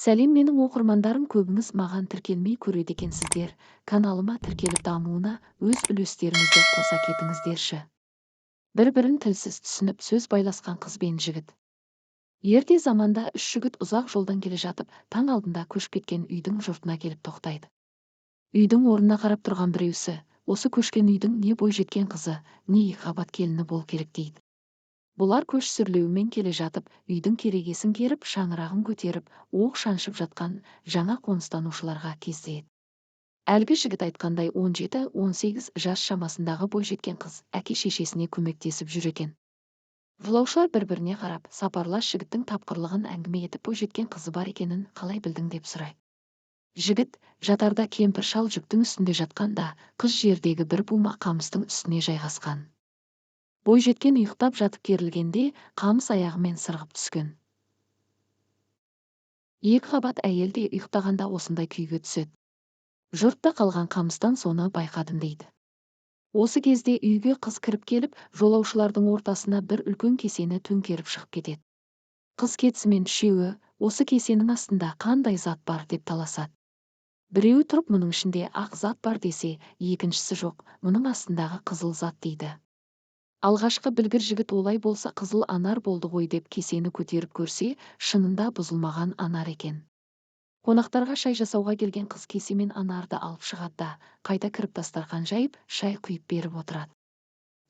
Сәлем, менің оқырмандарым, көбіңіз маған тіркелмей көреді екенсіздер. Каналыма тіркеліп дамуына өз үлестеріңізді қоса кетіңіздерші. Бір-бірін тілсіз түсініп сөз байласқан қыз бен жігіт. Ерте заманда үш жігіт ұзақ жолдан келе жатып, таң алдында көшіп кеткен үйдің жұртына келіп тоқтайды. Үйдің орнына қарап тұрған біреусі, осы көшкен үйдің не бойжеткен қызы, не екіқабат келіні бол керек дейді. Бұлар көш сүрлеуімен келе жатып, үйдің керегесін керіп, шаңырағын көтеріп, оқ шаншып жатқан жаңа қоныстанушыларға кездеседі. Әлгі жігіт айтқандай 17-18 жас шамасындағы бойжеткен қыз әке-шешесіне көмектесіп жүр екен. Жолаушылар бір-біріне қарап, сапарлас жігіттің тапқырлығын әңгіме етіп, бойжеткен қызы бар екенін қалай білдің деп сұрайды. Жігіт, жатарда кемпір шал жүктің үстінде жатқанда, қыз жердегі бір бума қамыстың үстіне жайғасқан. Бойжеткен ұйықтап жатып керілгенде, қамыс аяғымен сырғып түскен. Екіқабат әйел де ұйықтағанда осындай күйге түседі. Жұртта қалған қамыстан соны байқадым дейді. Осы кезде үйге қыз кіріп келіп, жолаушылардың ортасына бір үлкен кесені төңкеріп шығып кетеді. Қыз кетісімен үшеуі, осы кесенің астында қандай зат бар деп таласады. Біреуі тұрып, мұның ішінде ақ зат бар десе, екіншісі жоқ, мұның астындағы қызыл зат дейді. Алғашқы білгір жігіт олай болса қызыл анар болды ғой деп кесені көтеріп көрсе, шынында бұзылмаған анар екен. Қонақтарға шай жасауға келген қыз кесемен анарды алып шығады да, қайта кіріп дастархан жайып, шай құйып беріп отырады.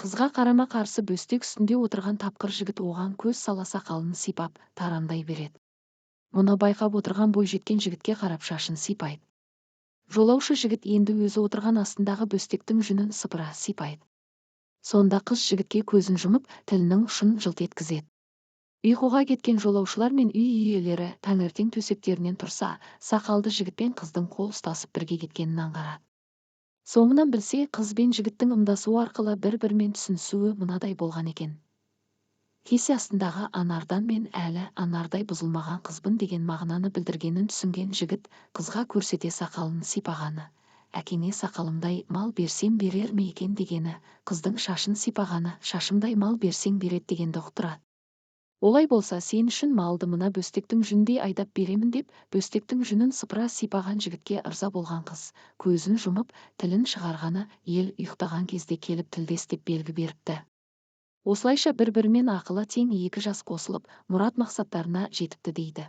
Қызға қарама қарсы бөстек үстінде отырған тапқыр жігіт оған көз сала сақалын сипап, тарамдай береді. Мұны байқап отырған бойжеткен жігітке қарап шашын сипайды. Жолаушы жігіт енді өзі отырған астындағы бөстектің жүнін сыпыра сипайды. Сонда қыз жігітке көзін жұмып, тілінің ұшын жылт еткізеді. Ұйқыға кеткен жолаушылар мен үй иелері таңертең төсектерінен тұрса, сақалды жігіт пен қыздың қол ұстасып бірге кеткенін аңғарады. Соңынан білсе, қыз бен жігіттің ымдасуы арқылы бір-бірімен түсінісуі мынадай болған екен. Кесе астындағы анардан мен әлі анардай бұзылмаған қызбын деген мағынаны білдіргенін түсінген жігіт, қызға көрсете сақалын сипағаны, әкеңе сақалымдай мал берсем берер ме екен дегені, қыздың шашын сипағаны, шашымдай мал берсең береді дегенді ұқтырады. Олай болса, сен үшін малды мына бөстектің жүндей айдап беремін деп, бөстектің жүнін сыпыра сипаған жігітке ырза болған қыз, көзін жұмып, тілін шығарғаны, ел ұйықтаған кезде келіп тілдес деп белгі беріпті. Осылайша бір-бірімен ақылы тең екі жас қосылып, мұрат мақсаттарына жетіпті дейді.